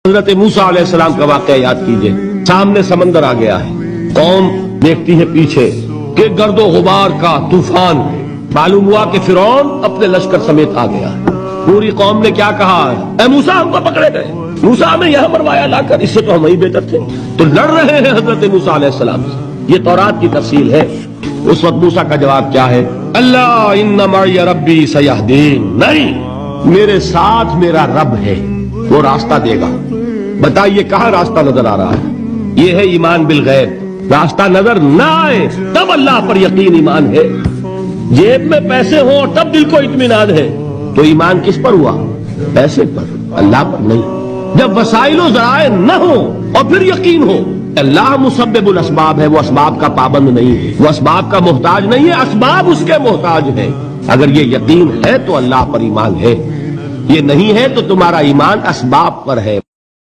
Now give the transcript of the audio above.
حضرت موسیٰ علیہ السلام کا واقعہ یاد کیجئے. سامنے سمندر آ گیا ہے، قوم دیکھتی ہے پیچھے کہ گرد و غبار کا طوفان ہے. معلوم ہوا کہ فرعون اپنے لشکر سمیت آ گیا ہے. پوری قوم نے کیا کہا؟ اے موسیٰ ہم کو پکڑے گئے، موسیٰ ہمیں یہاں مروایا لا کر، اس سے تو ہم ہی بہتر تھے. تو لڑ رہے ہیں حضرت موسیٰ علیہ السلام سے. یہ تورات کی تفصیل ہے. اس وقت موسیٰ کا جواب کیا ہے؟ اللہ ان معی ربی سیہدین، نہیں، میرے ساتھ میرا رب ہے، وہ راستہ دے گا. بتائیے کہاں راستہ نظر آ رہا ہے؟ یہ ہے ایمان بالغیب. راستہ نظر نہ آئے تب اللہ پر یقین ایمان ہے. جیب میں پیسے ہوں اور تب دل کو اطمینان ہے تو ایمان کس پر ہوا؟ پیسے پر، اللہ پر نہیں. جب وسائل و ذرائع نہ ہو اور پھر یقین ہو اللہ مسبب الاسباب ہے، وہ اسباب کا پابند نہیں ہے، وہ اسباب کا محتاج نہیں ہے، اسباب اس کے محتاج ہیں. اگر یہ یقین ہے تو اللہ پر ایمان ہے، یہ نہیں ہے تو تمہارا ایمان اسباب پر ہے.